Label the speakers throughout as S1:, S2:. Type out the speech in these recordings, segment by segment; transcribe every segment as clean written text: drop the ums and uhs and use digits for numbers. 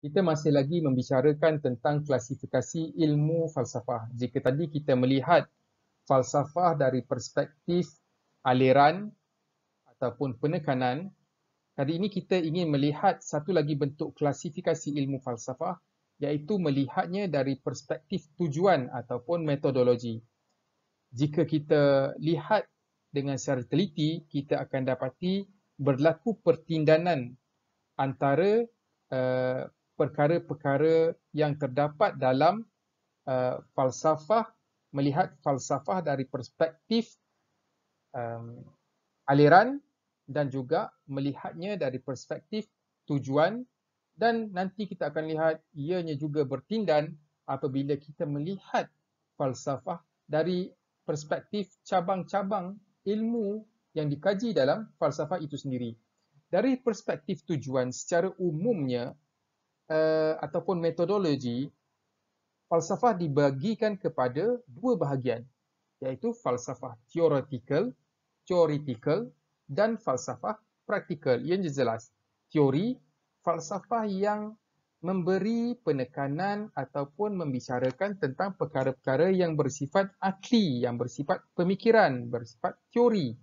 S1: Kita masih lagi membicarakan tentang klasifikasi ilmu falsafah. Jika tadi kita melihat falsafah dari perspektif aliran ataupun penekanan, kali ini kita ingin melihat satu lagi bentuk klasifikasi ilmu falsafah, iaitu melihatnya dari perspektif tujuan ataupun metodologi. Jika kita lihat dengan secara teliti, kita akan dapati berlaku pertindanan antara perkara-perkara yang terdapat dalam falsafah, melihat falsafah dari perspektif aliran dan juga melihatnya dari perspektif tujuan, dan nanti kita akan lihat ianya juga bertindan apabila kita melihat falsafah dari perspektif cabang-cabang ilmu yang dikaji dalam falsafah itu sendiri. Dari perspektif tujuan secara umumnya ataupun metodologi, falsafah dibagikan kepada dua bahagian, iaitu falsafah theoretical dan falsafah praktikal. Ia jelas. Teori, falsafah yang memberi penekanan ataupun membicarakan tentang perkara-perkara yang bersifat akli, yang bersifat pemikiran, bersifat teori,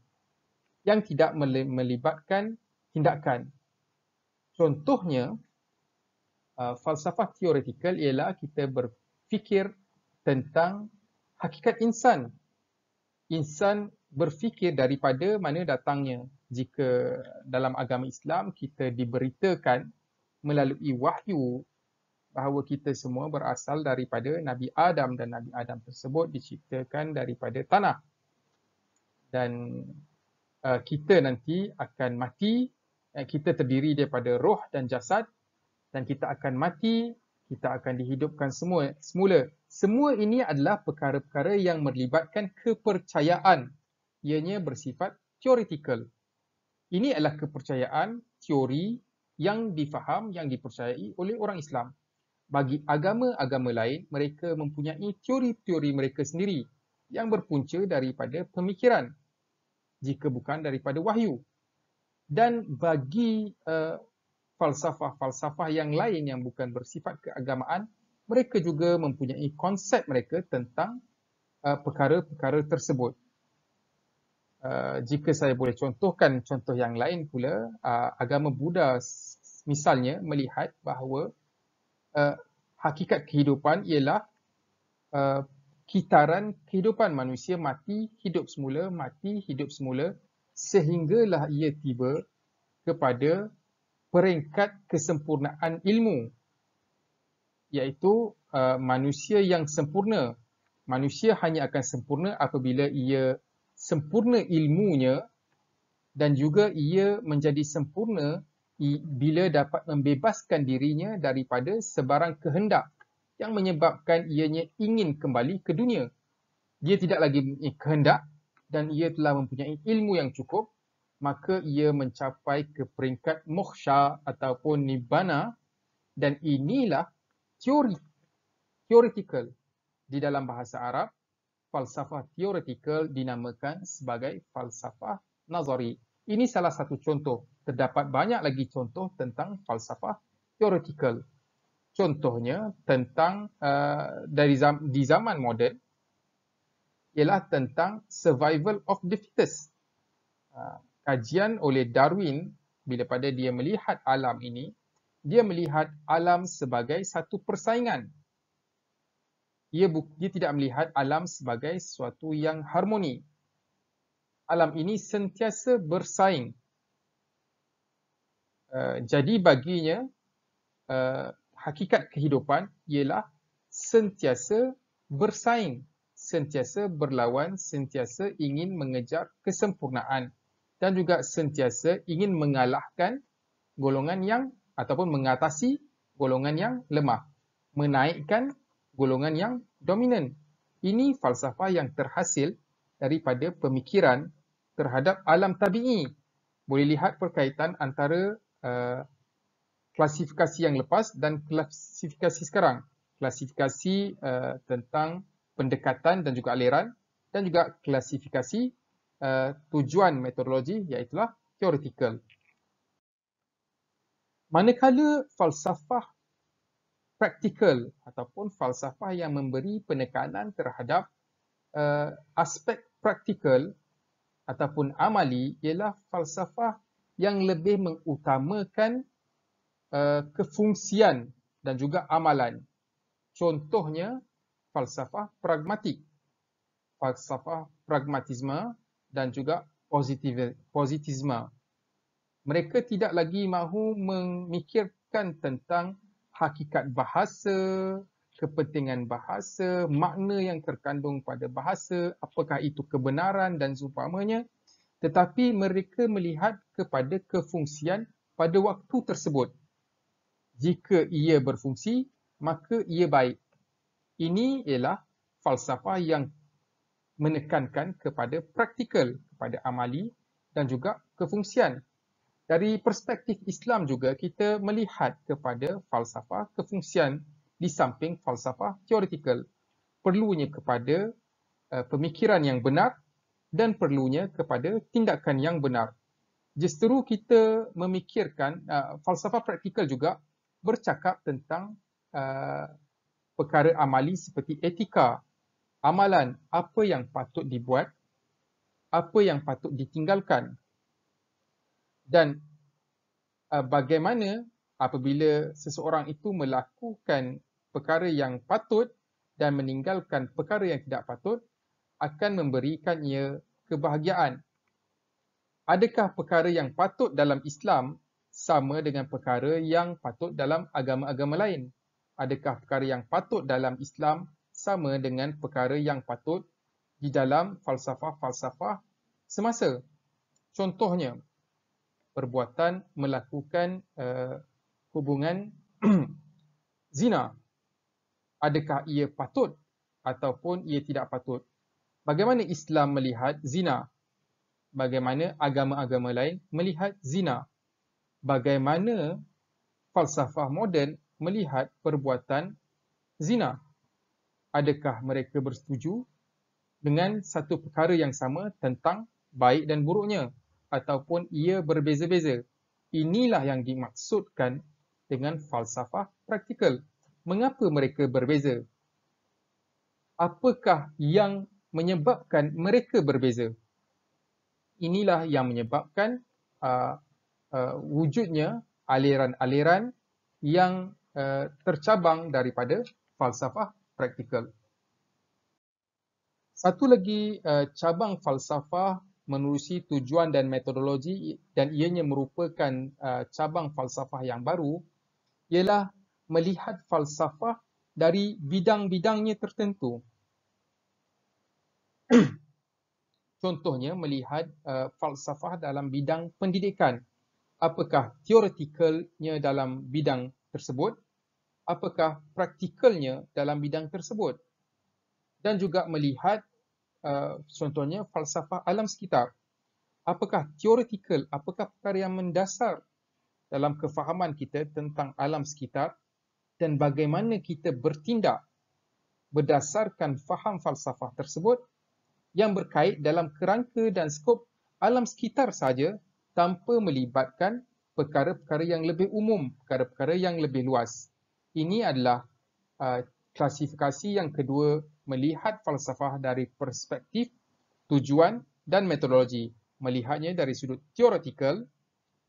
S1: yang tidak melibatkan tindakan. Contohnya, falsafah teoretikal ialah kita berfikir tentang hakikat insan. Insan berfikir daripada mana datangnya. Jika dalam agama Islam kita diberitakan melalui wahyu bahawa kita semua berasal daripada Nabi Adam dan Nabi Adam tersebut diciptakan daripada tanah. Dan kita nanti akan mati, kita terdiri daripada roh dan jasad, dan kita akan mati, kita akan dihidupkan semula. Semua ini adalah perkara-perkara yang melibatkan kepercayaan. Ianya bersifat theoretical. Ini adalah kepercayaan teori yang difaham, yang dipercayai oleh orang Islam. Bagi agama-agama lain, mereka mempunyai teori-teori mereka sendiri yang berpunca daripada pemikiran, jika bukan daripada wahyu. Dan bagi falsafah-falsafah yang lain yang bukan bersifat keagamaan, mereka juga mempunyai konsep mereka tentang perkara-perkara tersebut. Jika saya boleh contohkan contoh yang lain pula, agama Buddha misalnya melihat bahawa hakikat kehidupan ialah kitaran kehidupan manusia, mati, hidup semula, mati, hidup semula, sehinggalah ia tiba kepada peringkat kesempurnaan ilmu, iaitu manusia yang sempurna. Manusia hanya akan sempurna apabila ia sempurna ilmunya, dan juga ia menjadi sempurna bila dapat membebaskan dirinya daripada sebarang kehendak yang menyebabkan ianya ingin kembali ke dunia. Dia tidak lagi mempunyai kehendak dan ia telah mempunyai ilmu yang cukup, maka ia mencapai ke peringkat moksha ataupun nibbana, dan inilah theoretical. Di dalam bahasa Arab, falsafah theoretical dinamakan sebagai falsafah nazari. Ini salah satu contoh. Terdapat banyak lagi contoh tentang falsafah theoretical. Contohnya tentang di zaman moden ialah tentang survival of the fittest. Kajian oleh Darwin, bila pada dia melihat alam ini, dia melihat alam sebagai satu persaingan. Dia tidak melihat alam sebagai sesuatu yang harmoni. Alam ini sentiasa bersaing. Jadi baginya, hakikat kehidupan ialah sentiasa bersaing, sentiasa berlawan, sentiasa ingin mengejar kesempurnaan, dan juga sentiasa ingin mengalahkan golongan yang ataupun mengatasi golongan yang lemah, menaikkan golongan yang dominan. Ini falsafah yang terhasil daripada pemikiran terhadap alam tabi'i. Boleh lihat perkaitan antara klasifikasi yang lepas dan klasifikasi sekarang. Klasifikasi tentang pendekatan dan juga aliran, dan juga klasifikasi tujuan metodologi, iaitulah theoretical. Manakala falsafah praktikal ataupun falsafah yang memberi penekanan terhadap aspek praktikal ataupun amali ialah falsafah yang lebih mengutamakan kefungsian dan juga amalan. Contohnya falsafah pragmatik, falsafah pragmatisme dan juga positisme. Mereka tidak lagi mahu memikirkan tentang hakikat bahasa, kepentingan bahasa, makna yang terkandung pada bahasa, apakah itu kebenaran dan seumpamanya, tetapi mereka melihat kepada kefungsian pada waktu tersebut. Jika ia berfungsi, maka ia baik. Ini ialah falsafah yang menekankan kepada praktikal, kepada amali dan juga kefungsian. Dari perspektif Islam juga kita melihat kepada falsafah kefungsian di samping falsafah teoretikal. Perlunya kepada pemikiran yang benar dan perlunya kepada tindakan yang benar. Justru kita memikirkan falsafah praktikal juga bercakap tentang perkara amali seperti etika, amalan, apa yang patut dibuat, apa yang patut ditinggalkan. Dan bagaimana apabila seseorang itu melakukan perkara yang patut dan meninggalkan perkara yang tidak patut akan memberikan ia kebahagiaan. Adakah perkara yang patut dalam Islam sama dengan perkara yang patut dalam agama-agama lain? Adakah perkara yang patut dalam Islam sama dengan perkara yang patut di dalam falsafah-falsafah semasa? Contohnya, perbuatan melakukan hubungan zina. Adakah ia patut ataupun ia tidak patut? Bagaimana Islam melihat zina? Bagaimana agama-agama lain melihat zina? Bagaimana falsafah moden melihat perbuatan zina? Adakah mereka bersetuju dengan satu perkara yang sama tentang baik dan buruknya? Ataupun ia berbeza-beza? Inilah yang dimaksudkan dengan falsafah praktikal. Mengapa mereka berbeza? Apakah yang menyebabkan mereka berbeza? Inilah yang menyebabkan wujudnya aliran-aliran yang tercabang daripada falsafah praktikal. Satu lagi cabang falsafah menerusi tujuan dan metodologi dan ianya merupakan cabang falsafah yang baru ialah melihat falsafah dari bidang-bidangnya tertentu. Contohnya melihat falsafah dalam bidang pendidikan. Apakah teoretikalnya dalam bidang tersebut? Apakah praktikalnya dalam bidang tersebut? Dan juga melihat contohnya falsafah alam sekitar. Apakah teoretikal, apakah perkara yang mendasar dalam kefahaman kita tentang alam sekitar dan bagaimana kita bertindak berdasarkan faham falsafah tersebut yang berkait dalam kerangka dan skop alam sekitar saja tanpa melibatkan perkara-perkara yang lebih umum, perkara-perkara yang lebih luas. Ini adalah klasifikasi yang kedua, melihat falsafah dari perspektif, tujuan dan metodologi. Melihatnya dari sudut teoretikal,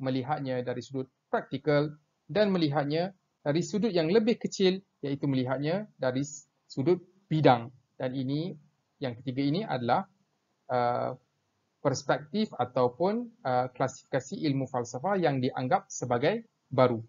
S1: melihatnya dari sudut praktikal dan melihatnya dari sudut yang lebih kecil, iaitu melihatnya dari sudut bidang. Dan ini, yang ketiga ini adalah perspektif ataupun klasifikasi ilmu falsafah yang dianggap sebagai baru.